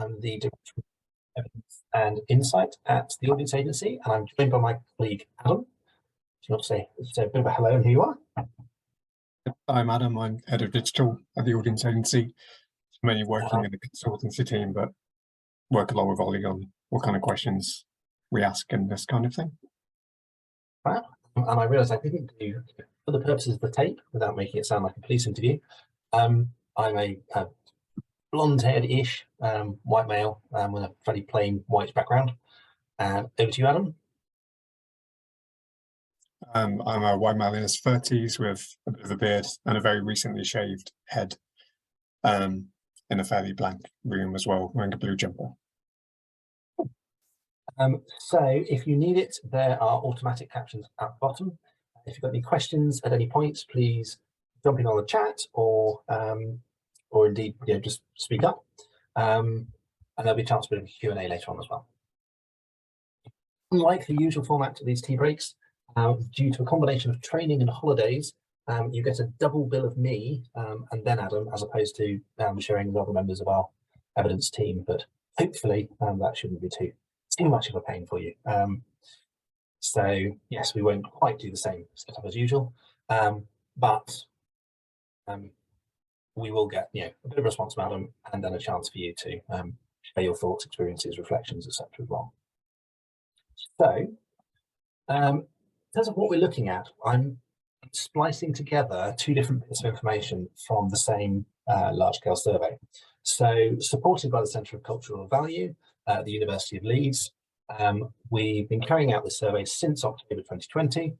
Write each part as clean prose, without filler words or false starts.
I'm the Director of Evidence and Insight at the Audience Agency, and I'm joined by my colleague Adam. Do you want to say a bit of a hello and who you are? I'm Adam. I'm Head of Digital at the Audience Agency. I'm mainly working in the consultancy team, but work along with Ollie on what kind of questions we ask and this kind of thing. Right. And I realised I didn't do, for the purposes of the tape, without making it sound like a police interview, I'm a blonde-haired-ish white male with a fairly plain white background. And over to you, Adam. I'm a white male in his 30s with a bit of a beard and a very recently shaved head, in a fairly blank room as well, wearing a blue jumper. So if you need it, there are automatic captions at the bottom. If you've got any questions at any point, please jump in on the chat or indeed, just speak up. And there'll be a chance for a bit of Q&A later on as well. Unlike the usual format to these tea breaks, due to a combination of training and holidays, you get a double bill of me and then Adam, as opposed to sharing with other members of our evidence team. But hopefully that shouldn't be too much of a pain for you. So yes, we won't quite do the same setup as usual, but we will get a bit of response from Adam and then a chance for you to share your thoughts, experiences, reflections, etc. as well. So in terms of what we're looking at, I'm splicing together two different bits of information from the same large-scale survey. So supported by the Centre of Cultural Value at the University of Leeds, we've been carrying out this survey since October 2020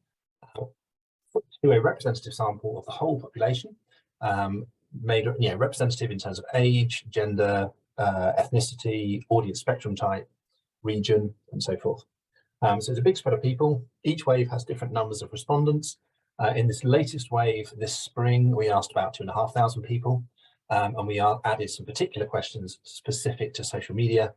to a representative sample of the whole population, made representative in terms of age, gender, ethnicity, audience spectrum type, region, and so forth. So it's a big spread of people. Each wave has different numbers of respondents. In this latest wave this spring, we asked about 2,500 people, and we added some particular questions specific to social media.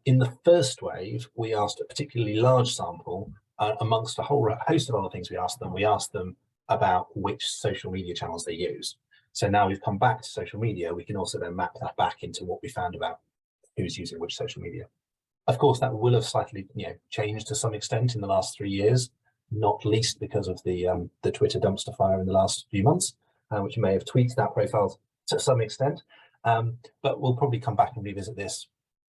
In the first wave, we asked a particularly large sample amongst a whole host of other things we asked them. We asked them about which social media channels they use. So now we've come back to social media, we can also then map that back into what we found about who's using which social media. Of course, that will have slightly changed to some extent in the last 3 years, not least because of the Twitter dumpster fire in the last few months, which may have tweaked that profile to some extent. But we'll probably come back and revisit this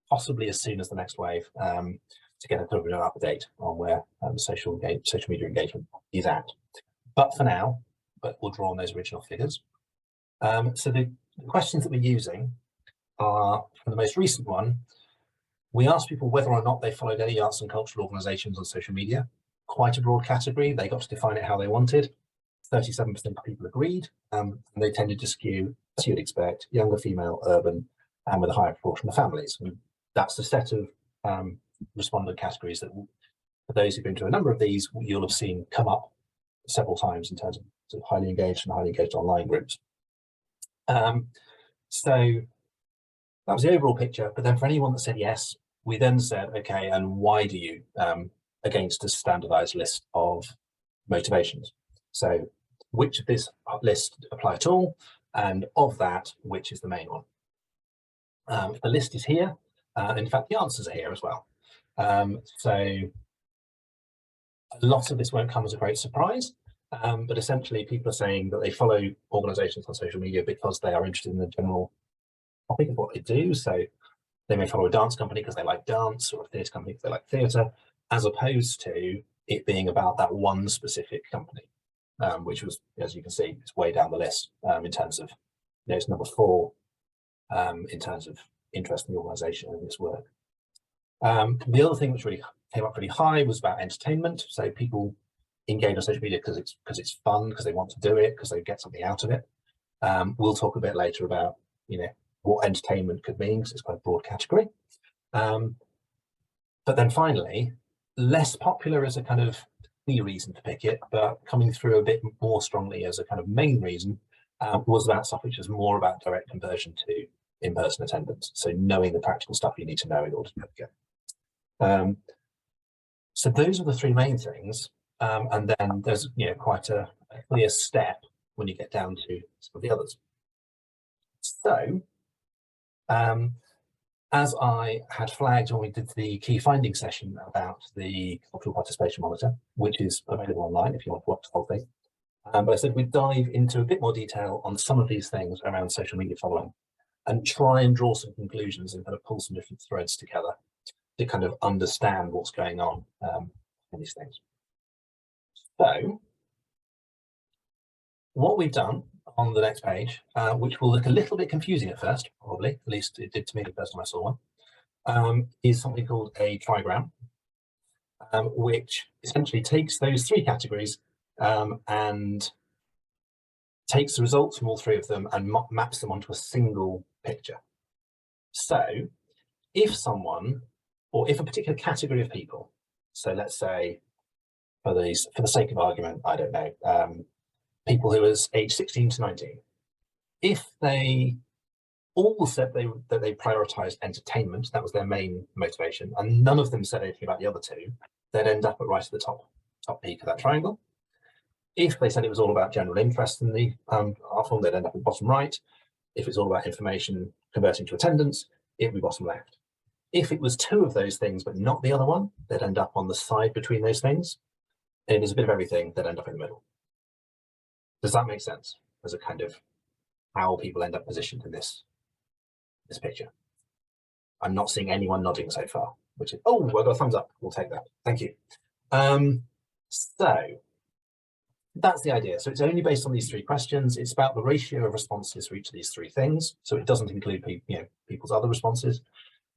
possibly as soon as the next wave to get a bit of an update on where social media engagement is at. But for now, we'll draw on those original figures. So the questions that we're using are, from the most recent one, we asked people whether or not they followed any arts and cultural organisations on social media. Quite a broad category. They got to define it how they wanted. 37% of people agreed, and they tended to skew, as you'd expect, younger, female, urban, and with a higher proportion of families. And that's the set of respondent categories that, for those who've been to a number of these, you'll have seen come up several times in terms of sort of highly engaged and highly engaged online groups. So that was the overall picture, but then for anyone that said yes, we then said, okay, and why do you, against a standardized list of motivations? So which of this list apply at all? And of that, which is the main one? The list is here. In fact, the answers are here as well. So a lot of this won't come as a great surprise, but essentially people are saying that they follow organizations on social media because they are interested in the general topic of what they do. So they may follow a dance company because they like dance, or a theatre company because they like theatre, as opposed to it being about that one specific company, which was, as you can see, it's way down the list in terms of, it's number 4 in terms of interest in the organisation and its work. The other thing which really came up pretty high was about entertainment. So people engage on social media because it's fun, because they want to do it, because they get something out of it. We'll talk a bit later about what entertainment could mean, because it's quite a broad category. But then finally, less popular as a kind of key reason to pick it, but coming through a bit more strongly as a kind of main reason, was that stuff which is more about direct conversion to in-person attendance. So knowing the practical stuff you need to know in order to go. So those are the 3 main things. And then there's quite a clear step when you get down to some of the others. So as I had flagged when we did the key findings session about the cultural participation monitor, which is available online if you want to watch the whole thing. But I said we'd dive into a bit more detail on some of these things around social media following and try and draw some conclusions and kind of pull some different threads together to kind of understand what's going on in these things. So what we've done on the next page, which will look a little bit confusing at first, probably, at least it did to me the first time I saw one, is something called a trigram, which essentially takes those three categories and takes the results from all three of them and maps them onto a single picture. So if someone, or if a particular category of people, so let's say for the sake of argument, I don't know, people who was age 16 to 19, if they all said that they prioritized entertainment, that was their main motivation, and none of them said anything about the other two, they'd end up right at the top peak of that triangle. If they said it was all about general interest in the art form, they'd end up at the bottom right. If it's all about information converting to attendance, it would be bottom left. If it was two of those things but not the other one, they'd end up on the side between those things. And there's a bit of everything, they'd end up in the middle. Does that make sense as a kind of how people end up positioned in this picture? I'm not seeing anyone nodding so far, which is, oh, I got a thumbs up. We'll take that. Thank you. So that's the idea. So it's only based on these three questions. It's about the ratio of responses for each of these three things. So it doesn't include people's other responses,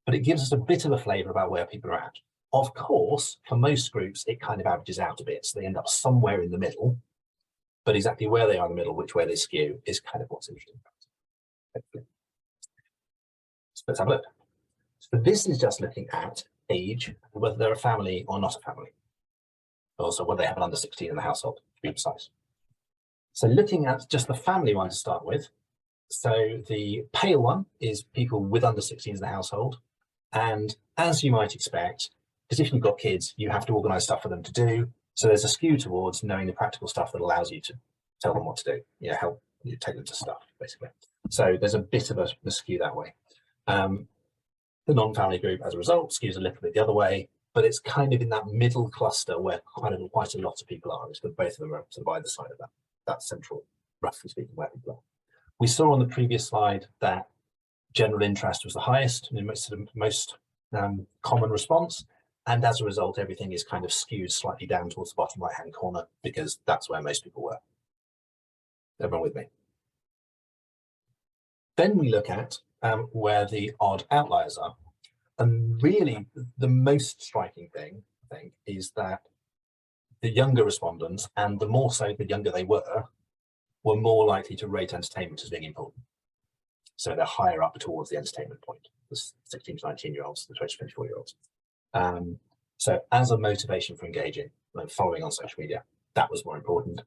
but it gives us a bit of a flavor about where people are at. Of course, for most groups, it kind of averages out a bit. So they end up somewhere in the middle, but exactly where they are in the middle, which way they skew, is kind of what's interesting. Hopefully. So let's have a look. So this is just looking at age, whether they're a family or not a family. Also, whether they have an under 16 in the household, to be precise. So looking at just the family one to start with. So the pale one is people with under 16s in the household. And as you might expect, because if you've got kids, you have to organise stuff for them to do. So there's a skew towards knowing the practical stuff that allows you to tell them what to do, help you take them to stuff, basically. So there's a bit of a skew that way. The non-family group, as a result, skews a little bit the other way, but it's kind of in that middle cluster where quite a lot of people are. It's that both of them are sort of either side of that central, roughly speaking, where people are. We saw on the previous slide that general interest was the highest, most common response. And as a result, everything is kind of skewed slightly down towards the bottom right-hand corner because that's where most people were. Everyone with me? Then we look at where the odd outliers are. And really, the most striking thing, I think, is that the younger respondents, and the more so the younger they were more likely to rate entertainment as being important. So they're higher up towards the entertainment point, the 16 to 19-year-olds, the 20 to 24-year-olds. So as a motivation for engaging and following on social media, that was more important.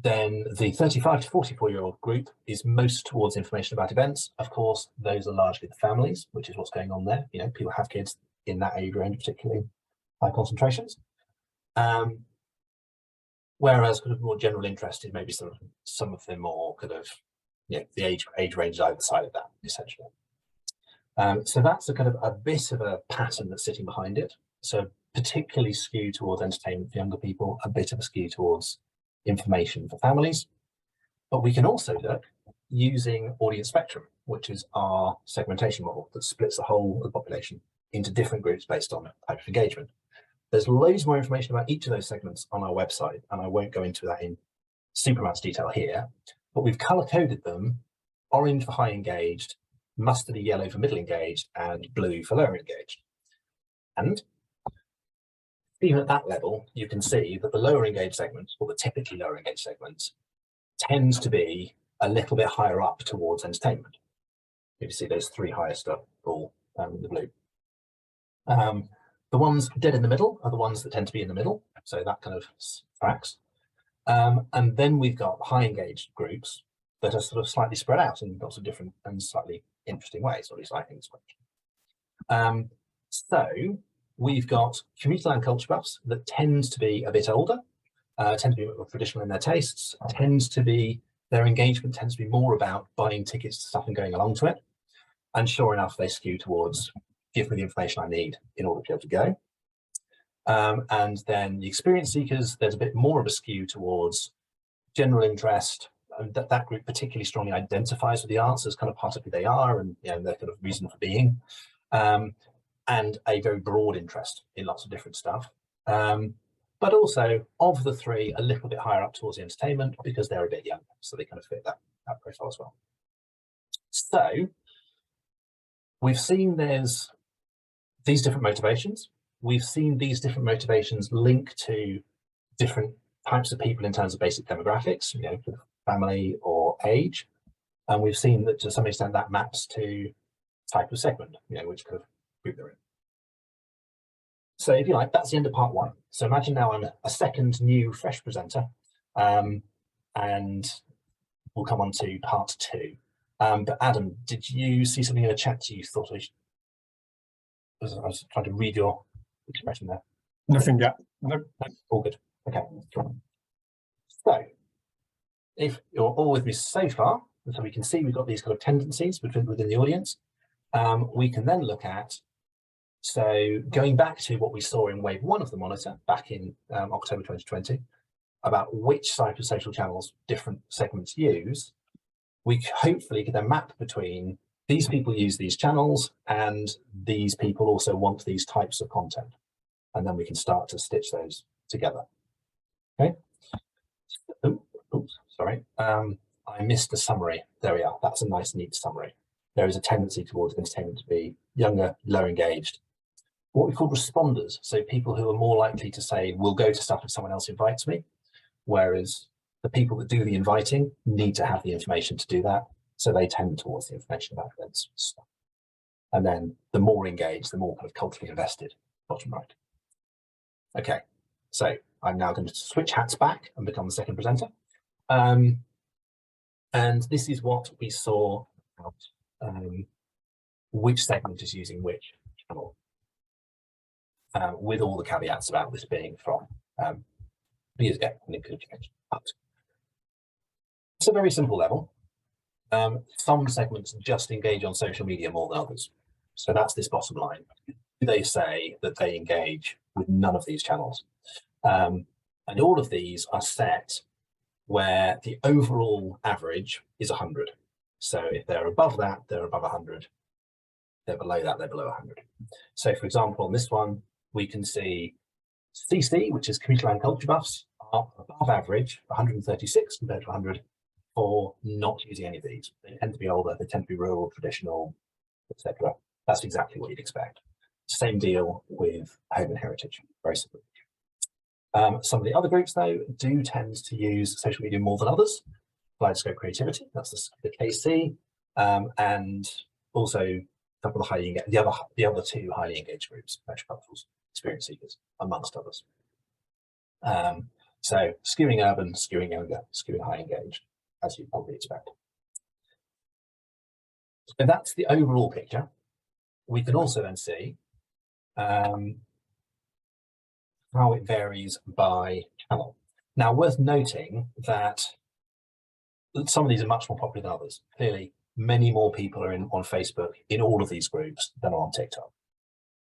Then the 35 to 44-year-old group is most towards information about events. Of course, those are largely the families, which is what's going on there. People have kids in that age range, particularly high concentrations. Whereas kind of more general interest is maybe some of the more kind of, the age range either side of that, essentially. So that's a bit of a pattern that's sitting behind it. So particularly skewed towards entertainment for younger people, a bit of a skew towards information for families. But we can also look using audience spectrum, which is our segmentation model that splits the whole of the population into different groups based on type of engagement. There's loads more information about each of those segments on our website, and I won't go into that in super much detail here, but we've color-coded them: orange for high engaged, mustardy yellow for middle engaged, and blue for lower engaged. And even at that level, you can see that the lower engaged segments, or the typically lower engaged segments, tends to be a little bit higher up towards entertainment. You can see those three highest up all in the blue. The ones dead in the middle are the ones that tend to be in the middle, so that kind of tracks. And then we've got high engaged groups that are sort of slightly spread out in lots of different and slightly interesting ways, or at least I think it's so we've got commuter land culture buffs that tend to be a bit older, tend to be more traditional in their tastes, tend to be their engagement tends to be more about buying tickets to stuff and going along to it. And sure enough, they skew towards give me the information I need in order to be able to go. And then the experience seekers, there's a bit more of a skew towards general interest, and that group particularly strongly identifies with the arts as kind of part of who they are and their kind of reason for being, and a very broad interest in lots of different stuff. But also, of the three, a little bit higher up towards the entertainment because they're a bit younger, so they kind of fit that profile as well. So we've seen there's these different motivations. We've seen these different motivations link to different types of people in terms of basic demographics, family or age. And we've seen that to some extent that maps to type of segment, which kind of group they're in. So if you like, that's the end of part one. So imagine now I'm a second new fresh presenter, and we'll come on to part two. But Adam, did you see something in the chat you thought I was trying to read your expression there? Nothing yet. Nope. All good. Okay. So if you're all with me so far, so we can see we've got these kind of tendencies within the audience, we can then look at, so going back to what we saw in wave one of the monitor back in October 2020, about which type of social channels different segments use, we hopefully could then map between these people use these channels and these people also want these types of content. And then we can start to stitch those together. Okay. Oops, sorry. I missed the summary. There we are. That's a nice, neat summary. There is a tendency towards entertainment to be younger, low engaged. What we call responders, so people who are more likely to say, we'll go to stuff if someone else invites me, whereas the people that do the inviting need to have the information to do that, so they tend towards the information about events stuff. And then the more engaged, the more kind of culturally invested, bottom right. Okay, so I'm now going to switch hats back and become the second presenter. And this is what we saw about which segment is using which channel, with all the caveats about this being from years ago, and it could have changed. But it's a very simple level. Some segments just engage on social media more than others. So that's this bottom line. They say that they engage with none of these channels. And all of these are set where the overall average is 100. So if they're above that, they're above 100. They're below that, they're below 100. So for example, on this one, we can see CC, which is community land culture buffs, are above average, 136 compared to 100, for not using any of these. They tend to be older, they tend to be rural, traditional, etc. That's exactly what you'd expect. Same deal with home and heritage, very simple. Some of the other groups, though, do tend to use social media more than others. Kaleidoscope creativity, that's the KC, and also a couple of the other two highly engaged groups, metroculturals, experience seekers, amongst others. So skewing urban, skewing younger, skewing high engaged, as you'd probably expect. So that's the overall picture. We can also then see how it varies by channel. Now, worth noting that some of these are much more popular than others. Clearly, many more people are on Facebook in all of these groups than are on TikTok.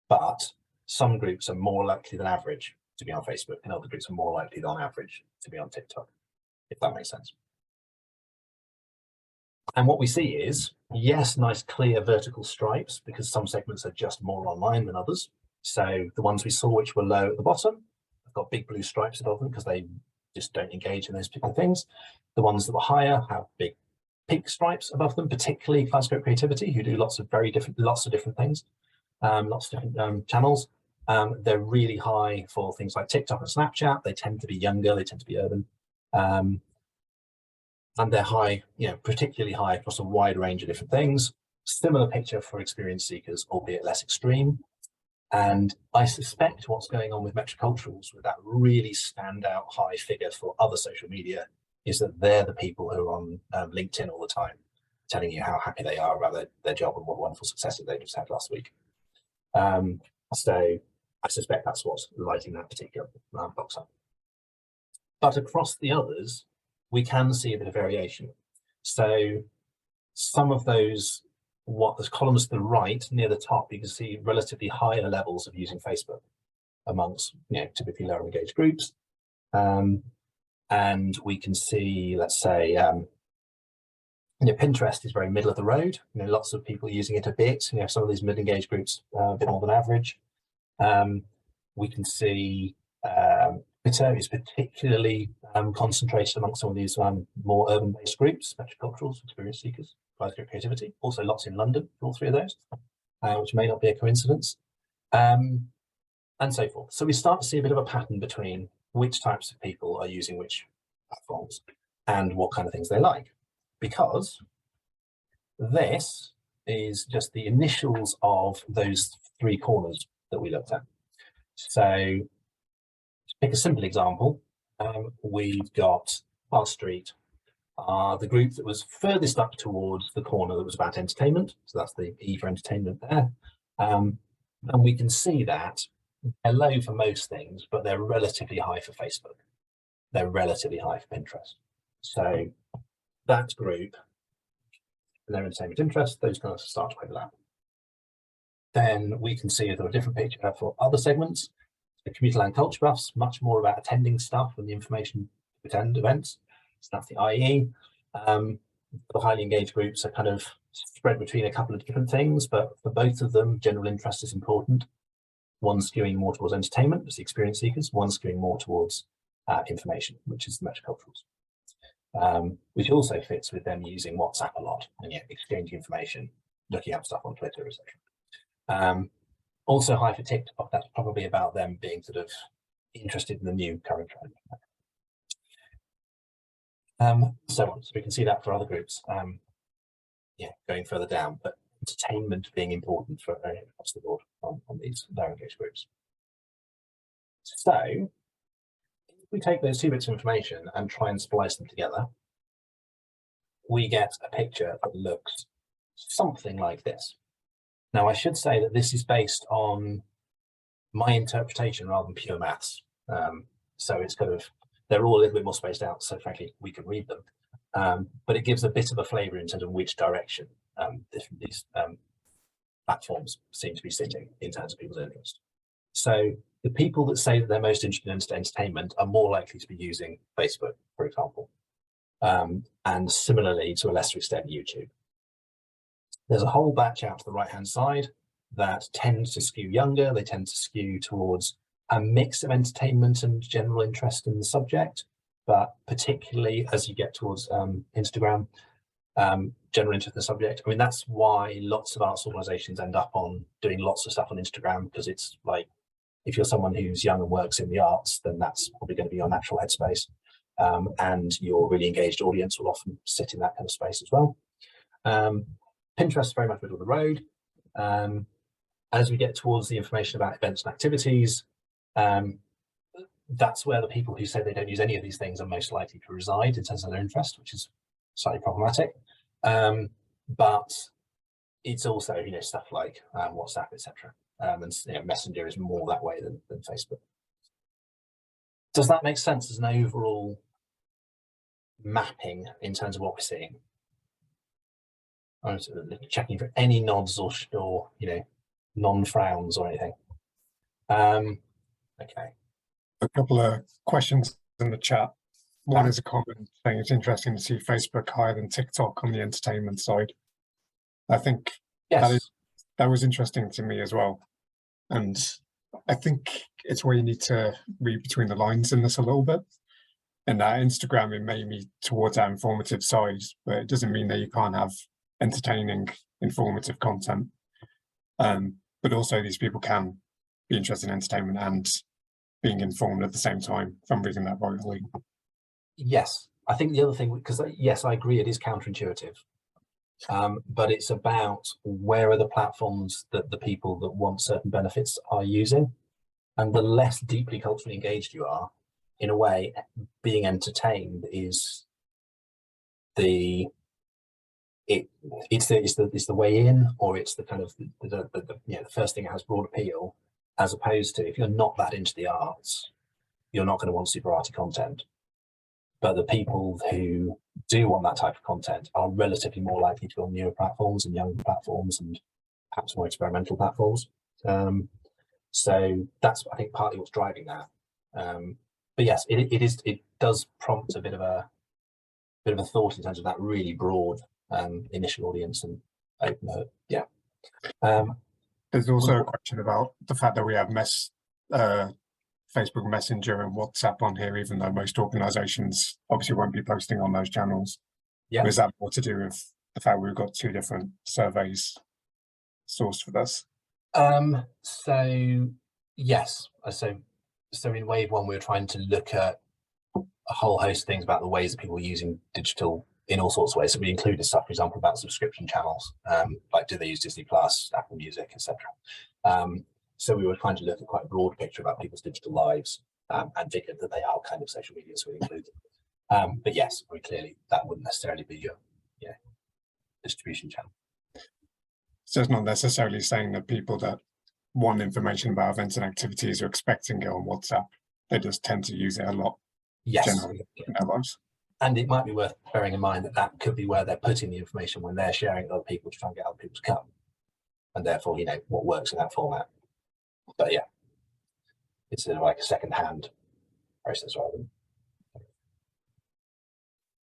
But some groups are more likely than average to be on Facebook, and other groups are more likely than average to be on TikTok, if that makes sense. And what we see is, yes, nice clear vertical stripes, because some segments are just more online than others. So the ones we saw which were low at the bottom have got big blue stripes above them because they just don't engage in those particular things. The ones that were higher have big pink stripes above them, particularly Kaleidoscope Creativity, who do lots of different things, lots of different channels. They're really high for things like TikTok and Snapchat. They tend to be younger, they tend to be urban. And they're high, particularly high across a wide range of different things. Similar picture for experience seekers, albeit less extreme. And I suspect what's going on with metroculturals, with that really standout high figure for other social media, is that they're the people who are on LinkedIn all the time, telling you how happy they are about their job and what wonderful successes they just had last week. So I suspect that's what's lighting that particular box up. But across the others, we can see a bit of variation. So some of those, the columns to the right near the top, you can see relatively higher levels of using Facebook amongst, typically lower engaged groups. And we can see, let's say, Pinterest is very middle of the road. Lots of people using it a bit. Some of these mid-engaged groups a bit more than average. We can see Twitter is particularly concentrated amongst some of these more urban-based groups, metroculturals, experience seekers, creativity. Also lots in London, all three of those, which may not be a coincidence, and so forth. So we start to see a bit of a pattern between which types of people are using which platforms and what kind of things they like, because this is just the initials of those three corners that we looked at. So to pick a simple example, we've got Park Street, the group that was furthest up towards the corner that was about entertainment. So that's the E for entertainment there. And we can see that they're low for most things, but they're relatively high for Facebook. They're relatively high for Pinterest. So that group and their entertainment interest, those kind of start to overlap. Then we can see a different picture for other segments. The commuter land culture buffs, much more about attending stuff and the information to attend events. So that's the IE. The highly engaged groups are kind of spread between a couple of different things, but for both of them, general interest is important. One skewing more towards entertainment, as the experience seekers, one skewing more towards information, which is the metroculturals. Which also fits with them using WhatsApp a lot and exchanging information, looking up stuff on Twitter, etc. Also high for TikTok, that's probably about them being sort of interested in the new current trend. So on. So we can see that for other groups, going further down, but entertainment being important for across the board on these lower engaged groups. So if we take those two bits of information and try and splice them together, we get a picture that looks something like this. Now, I should say that this is based on my interpretation rather than pure maths. So it's they're all a little bit more spaced out, so frankly, we can read them. But it gives a bit of a flavour in terms of which direction these platforms seem to be sitting in terms of people's interest. So the people that say that they're most interested in entertainment are more likely to be using Facebook, for example, and similarly to a lesser extent YouTube. There's a whole batch out to the right-hand side that tends to skew younger. They tend to skew towards a mix of entertainment and general interest in the subject, but particularly as you get towards Instagram, general interest in the subject. I mean, that's why lots of arts organizations end up on doing lots of stuff on Instagram, because it's like, if you're someone who's young and works in the arts, then that's probably going to be your natural headspace. And your really engaged audience will often sit in that kind of space as well. Pinterest is very much middle of the road. As we get towards the information about events and activities, that's where the people who say they don't use any of these things are most likely to reside in terms of their interest, which is slightly problematic. But it's also, stuff like WhatsApp, etc. And Messenger is more that way than Facebook. Does that make sense as an overall mapping in terms of what we're seeing? I'm checking for any nods or non-frowns or anything. Okay. A couple of questions in the chat. One is a comment saying it's interesting to see Facebook higher than TikTok on the entertainment side. I think yes, that was interesting to me as well. And I think it's where you need to read between the lines in this a little bit. And that Instagram, it may be towards that informative side, but it doesn't mean that you can't have entertaining, informative content. But also these people can be interested in entertainment and being informed at the same time, if I'm reading that rightly. Yes, I think the other thing, because yes, I agree, it is counterintuitive, but it's about where are the platforms that the people that want certain benefits are using, and the less deeply culturally engaged you are, in a way, being entertained is it's the way in, or it's the kind of the first thing that has broad appeal, as opposed to if you're not that into the arts, you're not going to want super arty content. but the people who do want that type of content are relatively more likely to go on newer platforms and younger platforms and perhaps more experimental platforms. So that's, I think, partly what's driving that. But yes, it does prompt a bit of a thought in terms of that really broad initial audience and open. Yeah. There's also a question about the fact that we have Facebook Messenger and WhatsApp on here, even though most organizations obviously won't be posting on those channels. Yeah. Is that more to do with the fact we've got two different surveys sourced for this? So yes, so in wave one, we were trying to look at a whole host of things about the ways that people are using digital in all sorts of ways. So we included stuff, for example, about subscription channels, like do they use Disney Plus, Apple Music, etc. So we were trying to look at quite a broad picture about people's digital lives, and figured that they are kind of social media, so we included. But yes, very clearly that wouldn't necessarily be your distribution channel. So it's not necessarily saying that people that want information about events and activities are expecting it on WhatsApp. They just tend to use it a lot. Yes. Generally in their lives. And it might be worth bearing in mind that that could be where they're putting the information when they're sharing it with other people to try and get other people to come. And therefore, what works in that format. But yeah, it's sort of like a second-hand process rather than.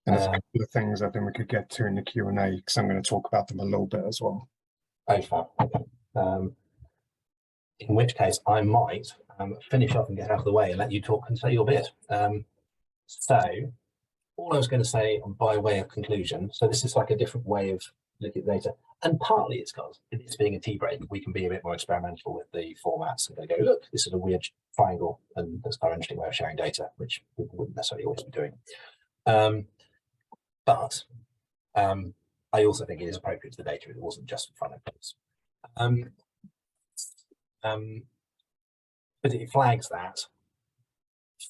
And there's a couple of things I think we could get to in the Q&A, because I'm going to talk about them a little bit as well. Oh, fab. Okay. In which case, I might finish off and get out of the way and let you talk and say your bit. So all I was going to say by way of conclusion, so this is like a different way of looking at data, and partly it's because it's being a tea break, we can be a bit more experimental with the formats and go, look, this is a weird triangle, and that's quite an interesting way of sharing data, which people wouldn't necessarily always be doing. But I also think it is appropriate to the data. It wasn't just for fun and games. But it flags that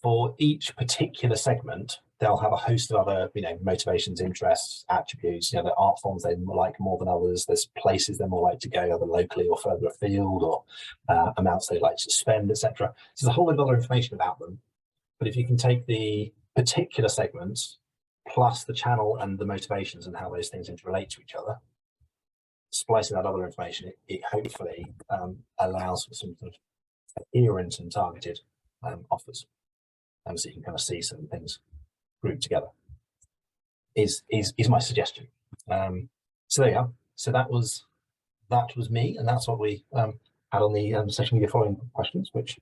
for each particular segment, they'll have a host of other, motivations, interests, attributes. There are art forms they like more than others. There's places they're more likely to go, either locally or further afield, or amounts they like to spend, etc. So there's a whole lot of other information about them. But if you can take the particular segments plus the channel and the motivations and how those things interrelate to each other, splicing that other information, it hopefully allows for some sort of coherent and targeted offers. So you can kind of see some things grouped together is my suggestion. So there you go. So that was me, and that's what we had on the social media following questions, which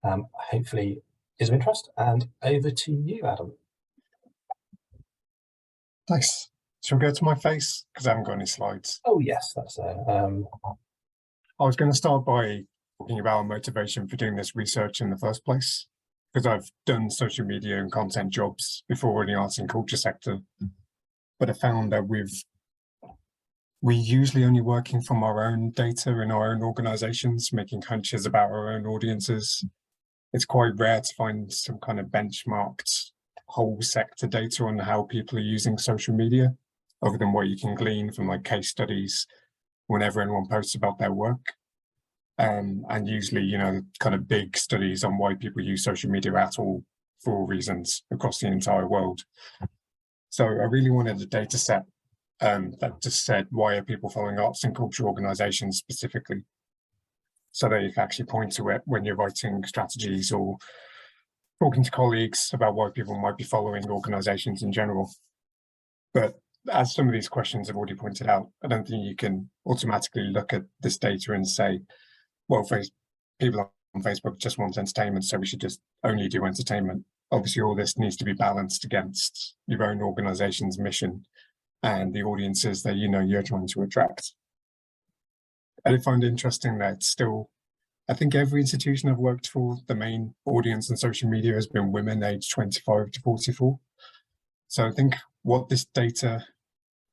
hopefully is of interest. And over to you, Adam. Nice. Shall we go to my face? Because I haven't got any slides. Oh yes, that's I was going to start by talking about our motivation for doing this research in the first place, because I've done social media and content jobs before in the arts and culture sector, but I found that we're usually only working from our own data in our own organizations, making hunches about our own audiences. It's quite rare to find some kind of benchmarked whole sector data on how people are using social media, other than what you can glean from like case studies whenever anyone posts about their work. And usually, kind of big studies on why people use social media at all for all reasons across the entire world. So I really wanted a data set that just said, why are people following arts and culture organizations specifically? So that you can actually point to it when you're writing strategies or talking to colleagues about why people might be following organizations in general. But as some of these questions have already pointed out, I don't think you can automatically look at this data and say, well, people on Facebook just want entertainment, so we should just only do entertainment. Obviously, all this needs to be balanced against your own organization's mission and the audiences that you're trying to attract. I did find it interesting that still, I think every institution I've worked for, the main audience on social media has been women aged 25 to 44. So I think what this data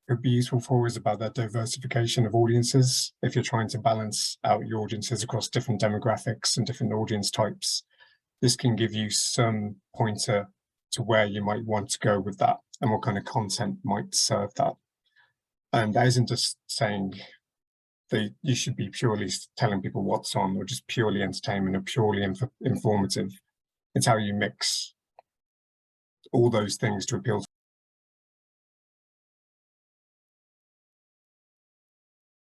could be useful for is about that diversification of audiences. If you're trying to balance out your audiences across different demographics and different audience types, this can give you some pointer to where you might want to go with that and what kind of content might serve that. And that isn't just saying that you should be purely telling people what's on or just purely entertainment or purely informative. It's how you mix all those things to appeal